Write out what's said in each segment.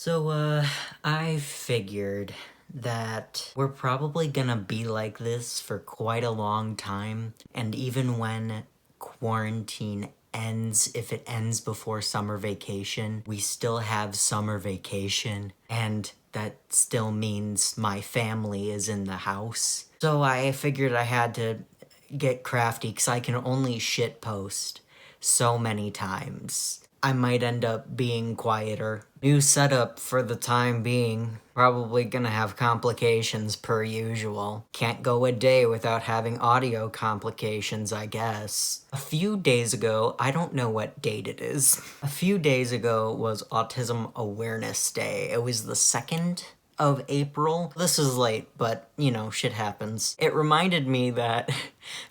I figured that we're probably gonna be like this for quite a long time, and even when quarantine ends, if it ends before summer vacation, we still have summer vacation, and that still means my family is in the house. So I figured I had to get crafty, because I can only shitpost so many times. I might end up being quieter. New setup for the time being. Probably gonna have complications per usual. Can't go a day without having audio complications, I guess. A few days ago, I don't know what date it is. A few days ago was Autism Awareness Day. It was the 2nd of April. This is late, but you know, shit happens. It reminded me that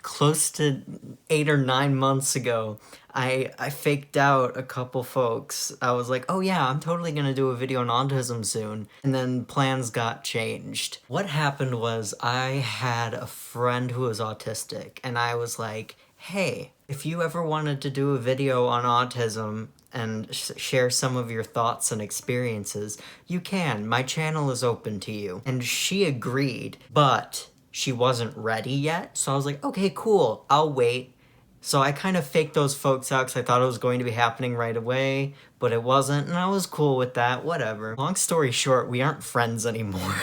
close to 8 or 9 months ago, I faked out a couple folks. I was like, oh yeah, I'm totally gonna do a video on autism soon. And then plans got changed. What happened was I had a friend who was autistic, and I was like, hey, if you ever wanted to do a video on autism and share some of your thoughts and experiences, you can. My channel is open to you. And she agreed, but she wasn't ready yet. So I was like, okay, cool, I'll wait. So I kind of faked those folks out because I thought it was going to be happening right away, but it wasn't, and I was cool with that, whatever. Long story short, we aren't friends anymore.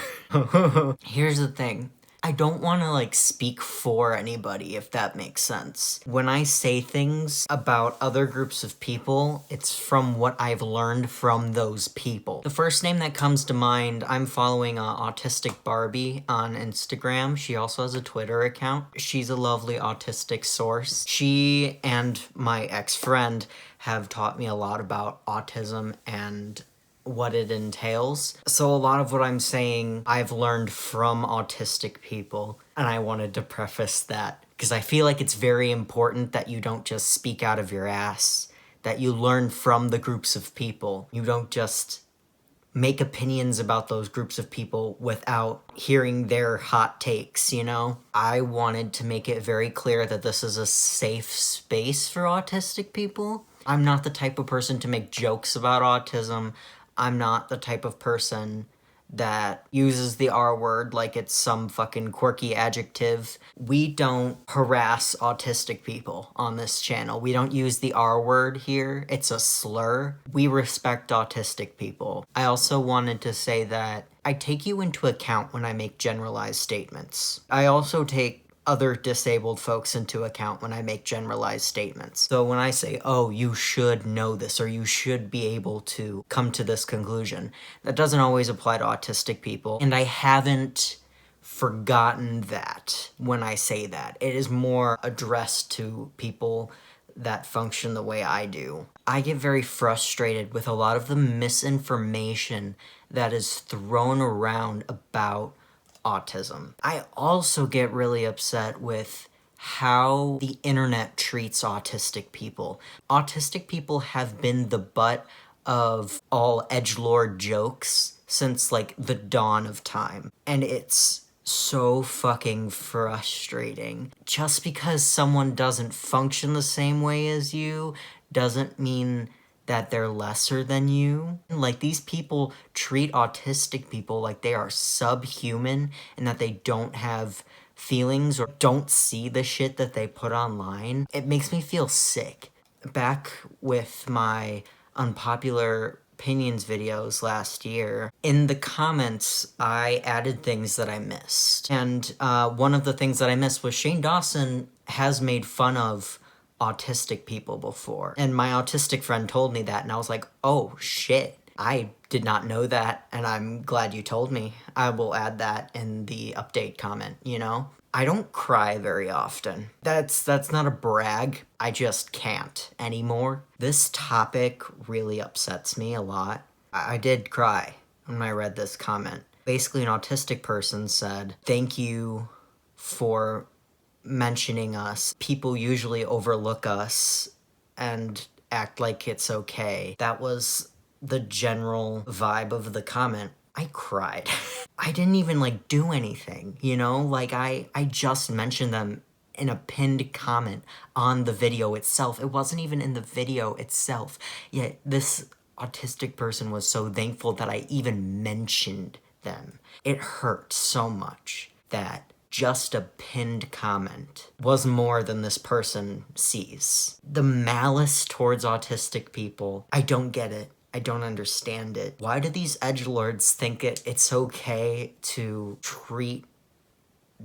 Here's the thing. I don't want to, speak for anybody, if that makes sense. When I say things about other groups of people, it's from what I've learned from those people. The first name that comes to mind, I'm following Autistic Barbie on Instagram. She also has a Twitter account. She's a lovely autistic source. She and my ex-friend have taught me a lot about autism and what it entails. So a lot of what I'm saying I've learned from autistic people, and I wanted to preface that because I feel like it's very important that you don't just speak out of your ass, that you learn from the groups of people. You don't just make opinions about those groups of people without hearing their hot takes, you know? I wanted to make it very clear that this is a safe space for autistic people. I'm not the type of person to make jokes about autism. I'm not the type of person that uses the R word like it's some fucking quirky adjective. We don't harass autistic people on this channel. We don't use the R word here. It's a slur. We respect autistic people. I also wanted to say that I take you into account when I make generalized statements. I also take other disabled folks into account when I make generalized statements. So when I say, oh, you should know this, or you should be able to come to this conclusion, that doesn't always apply to autistic people. And I haven't forgotten that when I say that. It is more addressed to people that function the way I do. I get very frustrated with a lot of the misinformation that is thrown around about autism. I also get really upset with how the internet treats autistic people. Autistic people have been the butt of all edgelord jokes since the dawn of time. And it's so fucking frustrating. Just because someone doesn't function the same way as you doesn't mean that they're lesser than you. These people treat autistic people like they are subhuman and that they don't have feelings or don't see the shit that they put online. It makes me feel sick. Back with my unpopular opinions videos last year, in the comments, I added things that I missed. And one of the things that I missed was Shane Dawson has made fun of autistic people before. And my autistic friend told me that, and I was like, oh shit, I did not know that, and I'm glad you told me. I will add that in the update comment, you know? I don't cry very often. That's not a brag. I just can't anymore. This topic really upsets me a lot. I did cry when I read this comment. Basically, an autistic person said, thank you for mentioning us. People usually overlook us and act like it's okay. That was the general vibe of the comment. I cried. I didn't even do anything, you know? I just mentioned them in a pinned comment on the video itself. It wasn't even in the video itself. Yet this autistic person was so thankful that I even mentioned them. It hurt so much that just a pinned comment was more than this person sees. The malice towards autistic people, I don't get it. I don't understand it. Why do these edgelords think it's okay to treat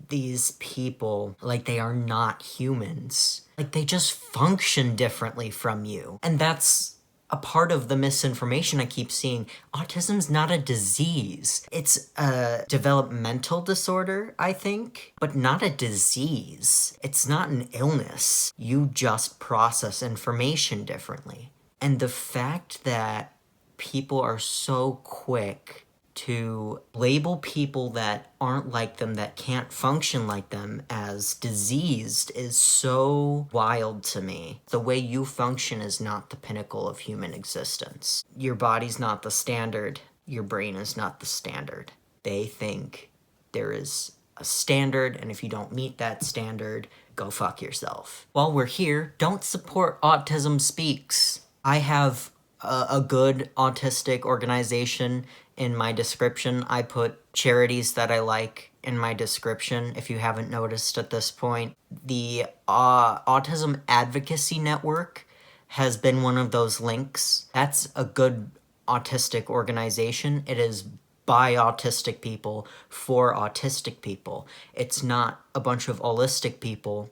these people like they are not humans? Like they just function differently from you. And that's a part of the misinformation I keep seeing. Autism's not a disease. It's a developmental disorder, I think, but not a disease. It's not an illness. You just process information differently. And the fact that people are so quick to label people that aren't like them, that can't function like them, as diseased is so wild to me. The way you function is not the pinnacle of human existence. Your body's not the standard. Your brain is not the standard. They think there is a standard, and if you don't meet that standard, go fuck yourself. While we're here, don't support Autism Speaks. I have a good autistic organization in my description. I put charities that I like in my description, if you haven't noticed at this point. The Autism Advocacy Network has been one of those links. That's a good autistic organization. It is by autistic people, for autistic people. It's not a bunch of holistic people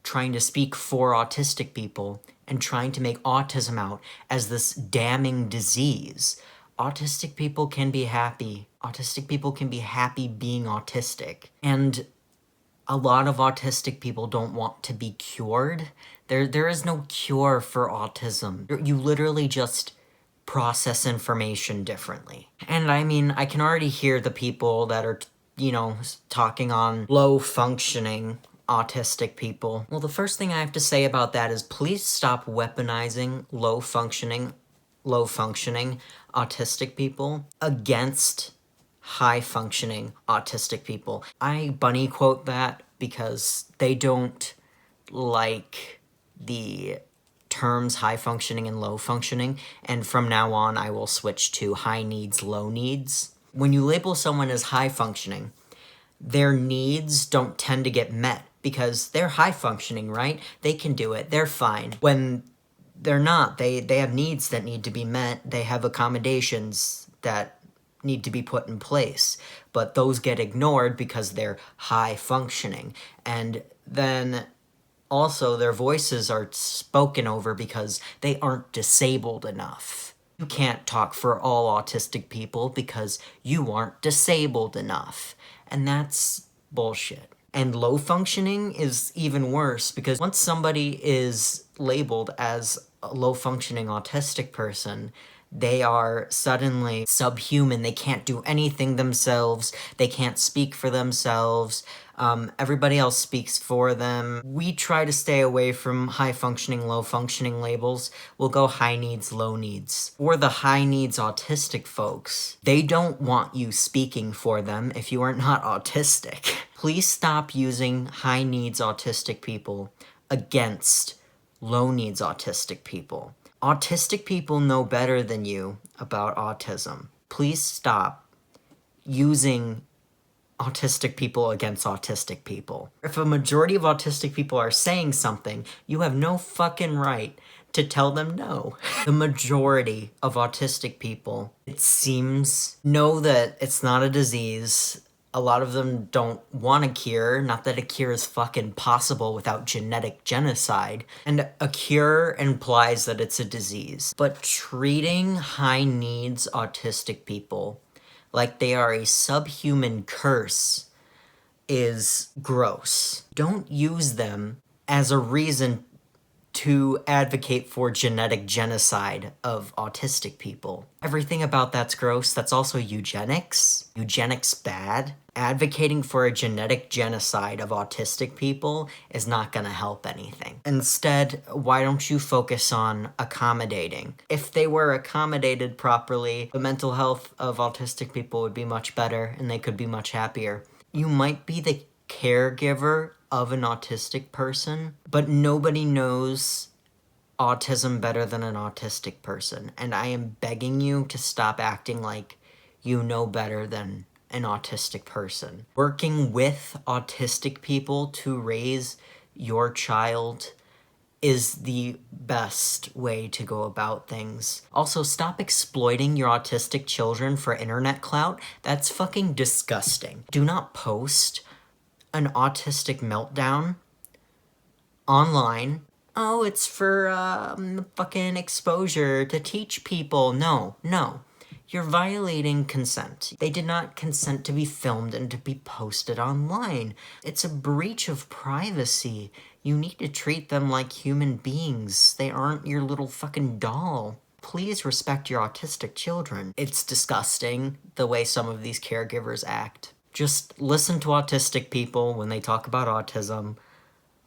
trying to speak for autistic people and trying to make autism out as this damning disease. Autistic people can be happy. Autistic people can be happy being autistic. And a lot of autistic people don't want to be cured. There is no cure for autism. You literally just process information differently. And I mean, I can already hear the people that are, talking on low functioning autistic people. Well, the first thing I have to say about that is please stop weaponizing low functioning autistic people against high functioning autistic people. I bunny quote that because they don't like the terms high functioning and low functioning, and from now on I will switch to high needs, low needs. When you label someone as high functioning, their needs don't tend to get met because they're high functioning, right? They can do it. They're fine. When they're not, they have needs that need to be met. They have accommodations that need to be put in place, but those get ignored because they're high functioning. And then also their voices are spoken over because they aren't disabled enough. You can't talk for all autistic people because you aren't disabled enough. And that's bullshit. And low functioning is even worse because once somebody is labeled as a low functioning autistic person, they are suddenly subhuman. They can't do anything themselves. They can't speak for themselves. Everybody else speaks for them. We try to stay away from high functioning, low functioning labels. We'll go high needs, low needs. For the high needs autistic folks, they don't want you speaking for them if you are not autistic. Please stop using high needs autistic people against low needs autistic people. Autistic people know better than you about autism. Please stop using autistic people against autistic people. If a majority of autistic people are saying something, you have no fucking right to tell them no. The majority of autistic people, it seems, know that it's not a disease. A lot of them don't want a cure, not that a cure is fucking possible without genetic genocide. And a cure implies that it's a disease. But treating high needs autistic people like they are a subhuman curse is gross. Don't use them as a reason to advocate for genetic genocide of autistic people. Everything about that's gross. That's also eugenics. Eugenics bad. Advocating for a genetic genocide of autistic people is not gonna help anything. Instead, why don't you focus on accommodating? If they were accommodated properly, the mental health of autistic people would be much better and they could be much happier. You might be the caregiver of an autistic person, but nobody knows autism better than an autistic person, and I am begging you to stop acting like you know better than an autistic person. Working with autistic people to raise your child is the best way to go about things. Also, stop exploiting your autistic children for internet clout. That's fucking disgusting. Do not post an autistic meltdown online. Oh, it's for fucking exposure to teach people. No, no. You're violating consent. They did not consent to be filmed and to be posted online. It's a breach of privacy. You need to treat them like human beings. They aren't your little fucking doll. Please respect your autistic children. It's disgusting the way some of these caregivers act. Just listen to autistic people when they talk about autism.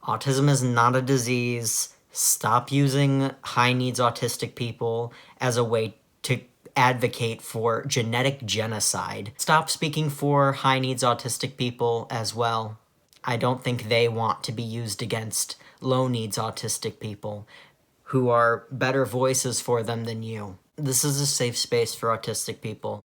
Autism is not a disease. Stop using high needs autistic people as a way to advocate for genetic genocide. Stop speaking for high needs autistic people as well. I don't think they want to be used against low needs autistic people who are better voices for them than you. This is a safe space for autistic people.